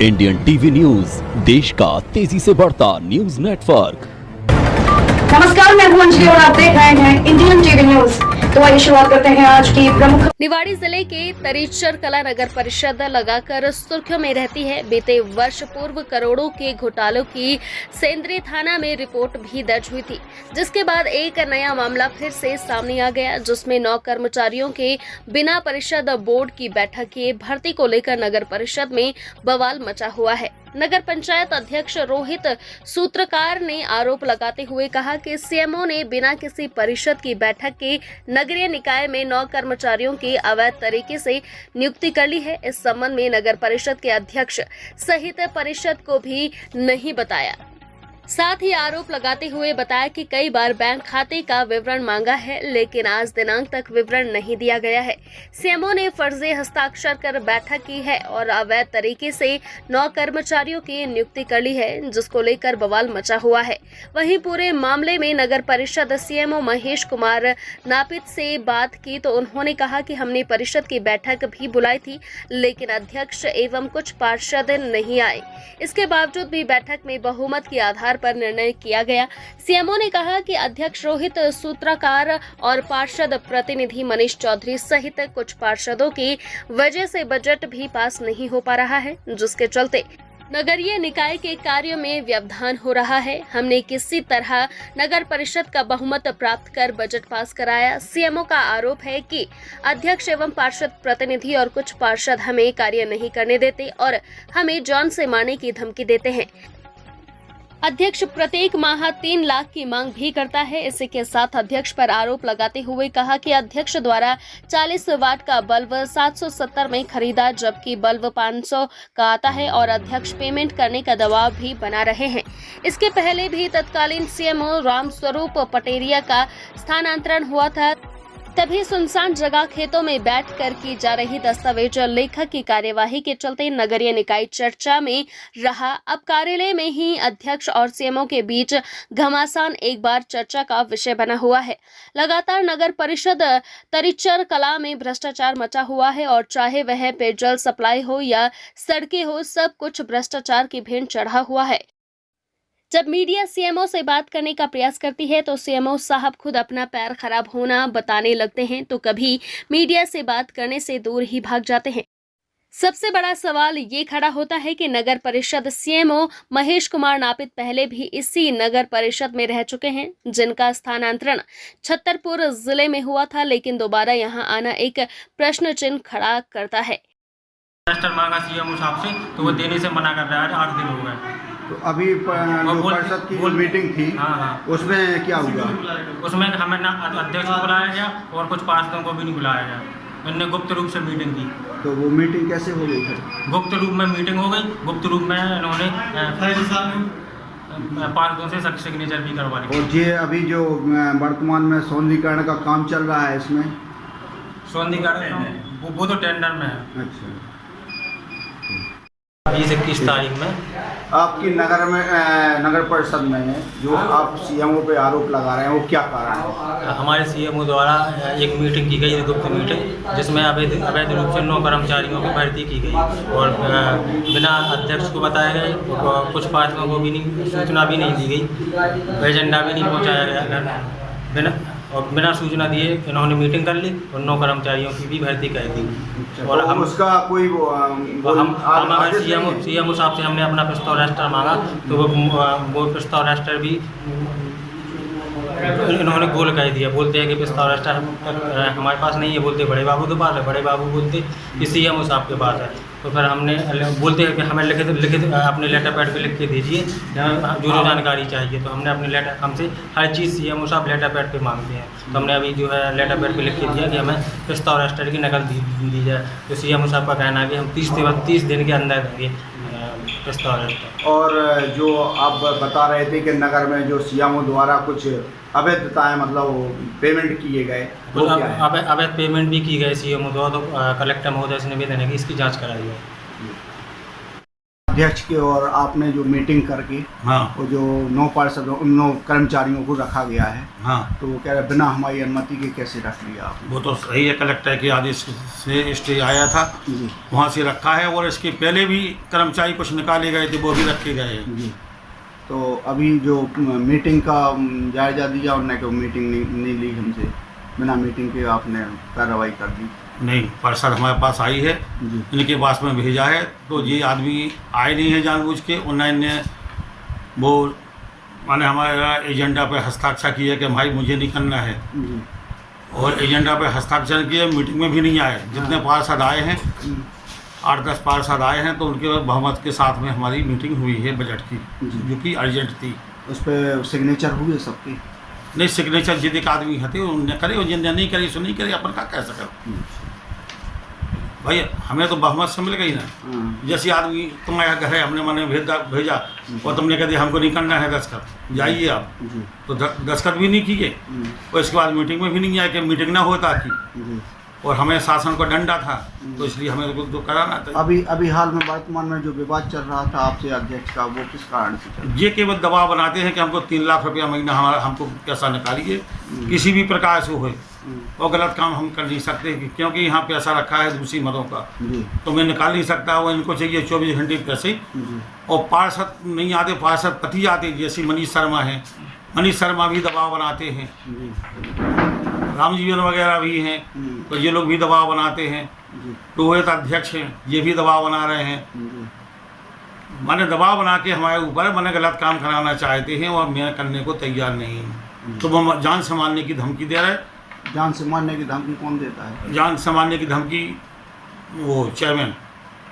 Indian TV news, देश का तेजी से बढ़ता न्यूज नेटवर्क। नमस्कार, मैं हूं अंजलि और आप देख रहे हैं इंडियन टीवी न्यूज। तो आइए शुरुआत करते हैं आज की प्रमुख। निवाड़ी जिले के तरीचर कला नगर परिषद लगाकर सुर्खियों में रहती है। बीते वर्ष पूर्व करोड़ों के घोटालों की सेंद्रीय थाना में रिपोर्ट भी दर्ज हुई थी, जिसके बाद एक नया मामला फिर से सामने आ गया, जिसमें 9 कर्मचारियों के बिना परिषद बोर्ड की बैठक की भर्ती को लेकर नगर परिषद में बवाल मचा हुआ है। नगर पंचायत अध्यक्ष रोहित सूत्रकार ने आरोप लगाते हुए कहा कि सीएमओ ने बिना किसी परिषद की बैठक के नगरीय निकाय में 9 कर्मचारियों की अवैध तरीके से नियुक्ति कर ली है। इस संबंध में नगर परिषद के अध्यक्ष सहित परिषद को भी नहीं बताया। साथ ही आरोप लगाते हुए बताया कि कई बार बैंक खाते का विवरण मांगा है, लेकिन आज दिनांक तक विवरण नहीं दिया गया है। सीएमओ ने फर्जी हस्ताक्षर कर बैठक की है और अवैध तरीके से 9 कर्मचारियों की नियुक्ति कर ली है, जिसको लेकर बवाल मचा हुआ है। वहीं पूरे मामले में नगर परिषद सीएमओ महेश कुमार नापित से बात की तो उन्होंने कहा कि हमने परिषद की बैठक भी बुलाई थी, लेकिन अध्यक्ष एवं कुछ पार्षद नहीं आए। इसके बावजूद भी बैठक में बहुमत के आधार पर निर्णय किया गया। सीएमओ ने कहा कि अध्यक्ष रोहित सूत्रकार और पार्षद प्रतिनिधि मनीष चौधरी सहित कुछ पार्षदों की वजह से बजट भी पास नहीं हो पा रहा है, जिसके चलते नगरीय निकाय के कार्य में व्यवधान हो रहा है। हमने किसी तरह नगर परिषद का बहुमत प्राप्त कर बजट पास कराया। सीएमओ का आरोप है कि अध्यक्ष एवं पार्षद प्रतिनिधि और कुछ पार्षद हमें कार्य नहीं करने देते और हमें जान से मारने की धमकी देते हैं। अध्यक्ष प्रत्येक माह 3 लाख की मांग भी करता है। इसी के साथ अध्यक्ष पर आरोप लगाते हुए कहा कि अध्यक्ष द्वारा 40 वाट का बल्ब 770 में खरीदा, जबकि बल्ब 500 का आता है और अध्यक्ष पेमेंट करने का दबाव भी बना रहे हैं। इसके पहले भी तत्कालीन सीएमओ रामस्वरूप पटेरिया का स्थानांतरण हुआ था, तभी सुनसान जगह खेतों में बैठकर की जा रही दस्तावेज लेखक की कार्यवाही के चलते नगरीय निकाय चर्चा में रहा। अब कार्यालय में ही अध्यक्ष और सीएमओ के बीच घमासान एक बार चर्चा का विषय बना हुआ है। लगातार नगर परिषद तरीचर कला में भ्रष्टाचार मचा हुआ है और चाहे वह पेयजल सप्लाई हो या सड़कें हो, सब कुछ भ्रष्टाचार की भेंट चढ़ा हुआ है। जब मीडिया सीएमओ से बात करने का प्रयास करती है तो सीएमओ साहब खुद अपना पैर खराब होना बताने लगते हैं, तो कभी मीडिया से बात करने से दूर ही भाग जाते हैं। सबसे बड़ा सवाल ये खड़ा होता है कि नगर परिषद सीएमओ महेश कुमार नापित पहले भी इसी नगर परिषद में रह चुके हैं, जिनका स्थानांतरण छतरपुर जिले में हुआ था, लेकिन दोबारा यहाँ आना एक प्रश्न चिन्ह खड़ा करता है। मांगा सीएमओ साहब से तो वो देने से मना कर रहा है। 8 दिन हो गए। तो अभी जो परिषद की मीटिंग थी, हाँ। उसमें क्या हुआ? उसमें हमें ना अध्यक्ष को बुलाया गया और कुछ पार्षदों को भी नहीं बुलाया गया। मैंने गुप्त रूप से मीटिंग की। तो वो मीटिंग कैसे हो गई फिर? गुप्त रूप में मीटिंग हो गई। गुप्त रूप में इन्होंने पार्षदों से सिग्नेचर भी करवा ली। और ये अभी जो वर्तमान में सौंदर्यीकरण का काम चल रहा है, इसमें सौंदर्यीकरण वो तो टेंडर में है। अच्छा, 20-21 तारीख में आपकी नगर परिषद में जो आप सीएमओ पे आरोप लगा रहे हैं, वो क्या कारण है? हमारे सीएमओ द्वारा एक मीटिंग की गई, गुप्त मीटिंग, जिसमें अवैध रूप से 9 कर्मचारियों की भर्ती की गई और बिना अध्यक्ष को बताया गया, कुछ पार्षदों को भी नहीं सूचना भी नहीं दी गई, एजेंडा भी नहीं पहुँचाया गया। बिना सूचना दिए इन्होंने मीटिंग कर ली और 9 कर्मचारियों की भी भर्ती कर दी। और हम उसका कोई हम अगर सीएमओ साहब से हमने अपना प्रस्ताव रजिस्टर मांगा तो वो प्रस्ताव रजिस्टर भी इन्होंने गोल कर दिया। बोलते हैं कि प्रस्ताव रजिस्टर हमारे पास नहीं है, बोलते बड़े बाबू के पास है। बड़े बाबू बोलते कि सीएमओ साहब के पास है। तो फिर हमने बोलते हैं कि हमें लिखित अपने लेटर पैड पे लिख के दीजिए जो जानकारी चाहिए। तो हमने अपने लेटर, हमसे हर चीज़ सीएमओ साहब लेटर पैड पे मांगते हैं। तो हमने अभी जो है लेटर पैड पे लिख के दिया कि हमें प्रस्ताव रजिस्टर की नकल दी जाए। तो सीएमओ साहब का कहना है कि हम 30 दिन के अंदर देंगे प्रस्ताव रजिस्टर। और जो आप बता रहे थे कि नगर में जो सीएमओ द्वारा कुछ अवैधताएं, मतलब पेमेंट किए गए, तो अवैध पेमेंट भी की गई सीएमओ द्वारा। तो कलेक्टर महोदय से निवेदन है कि इसकी जांच कराई जाए। अध्यक्ष के और आपने जो मीटिंग करके हाँ वो जो 9 पार्षदों 9 कर्मचारियों को रखा गया है, हाँ तो वो कह रहे बिना हमारी अनुमति के कैसे रख लिया आपने? वो तो सही है, कलेक्टर के आदेश से स्टे आया था, जी वहाँ से रखा है। और इसके पहले भी कर्मचारी कुछ निकाले गए थे, वो भी रखे गए हैं। जी। तो अभी जो मीटिंग का जायजा दिया उन्होंने कि मीटिंग नहीं ली हमसे, बिना मीटिंग के आपने कार्रवाई कर दी? नहीं, पार्षद हमारे पास आई है, जी इनके पास में भेजा है, तो ये आदमी आए नहीं है जानबूझ के। उन्होंने वो माने हमारा एजेंडा पे हस्ताक्षर किया कि भाई मुझे नहीं करना है, जी और एजेंडा पे हस्ताक्षर किए, मीटिंग में भी नहीं आए। जितने पार्षद आए हैं 8-10 पार्षद आए हैं, तो उनके बहुमत के साथ में हमारी मीटिंग हुई है बजट की, जी। जो कि अर्जेंट थी। उस पर सिग्नेचर हुए सबके? नहीं, सिग्नेचर जिद एक आदमी हथे उनने करे, और जिनने नहीं करी सो नहीं करी, अपन का कह सके भाई, हमें तो बहुमत से मिल गई ना। जैसे आदमी तुम्हारा घर है, हमने मैंने भेजा और तुमने कह दिया हमको नहीं करना है दस्तखत, जाइए आप, जी तो दस्तखत भी नहीं किए, और इसके बाद मीटिंग में भी नहीं आए कि मीटिंग ना होता थी, जी। और हमें शासन का डंडा था, तो इसलिए हमें तो कराना था। अभी हाल में वर्तमान में जो विवाद चल रहा था आपसे अध्यक्ष का, वो किस कारण से चल रहा ये केवल दबाव बनाते हैं कि हमको 3 लाख रुपया महीना हमारा हमको पैसा निकालिए, किसी भी प्रकार से हो, और गलत काम हम कर नहीं सकते, क्योंकि यहाँ पैसा रखा है दूसरी मदों का, जी तो मैं निकाल नहीं सकता। वो इनको चाहिए 24 घंटे पैसे, जी और पार्षद नहीं आते, पार्षद पति आते, जैसे मनीष शर्मा हैं, मनीष शर्मा भी दबाव बनाते हैं, जी राम जीवन वगैरह भी हैं, तो ये लोग भी दबाव बनाते हैं। जी रोहित अध्यक्ष हैं, ये भी दबाव बना रहे हैं। जी माने दबाव बना के हमारे ऊपर माने गलत काम कराना चाहते हैं, और मैं करने को तैयार नहीं हूँ। तो वो जान से मारने की धमकी दे रहे हैं। जान से मारने की धमकी कौन देता है? जान से मारने की धमकी वो चेयरमैन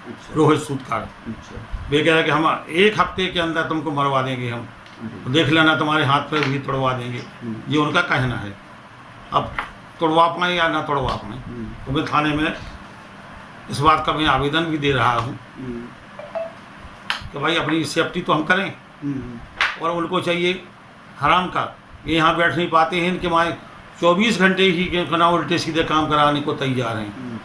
अच्छा रोहित सूतकार, अच्छा वे कह रहे हैं कि हम 1 हफ्ते के अंदर तुमको मरवा देंगे, हम तो देख लेना, तुम्हारे हाथ पर भी तोड़वा देंगे। ये उनका कहना है। अब तोड़वा पाएँ या ना तोड़वा पाएँ, तो मैं थाने में इस बात का मैं आवेदन भी दे रहा हूँ कि भाई अपनी सेफ्टी तो हम करें, और उनको चाहिए हराम का, ये यहाँ बैठ नहीं पाते हैं, इनके माए 24 घंटे ही के ना उल्टे सीधे काम कराने को तैयार हैं।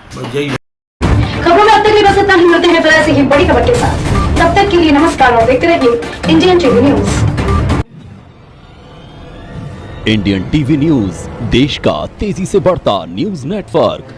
बस यही खबरों में अब तक के बस इतना ही। मिलते हैं फिर ऐसे ही बड़ी खबर के साथ, तब तक के लिए नमस्कार और देखते रहिए Indian TV news. Indian TV news, देश का तेजी से बढ़ता न्यूज नेटवर्क।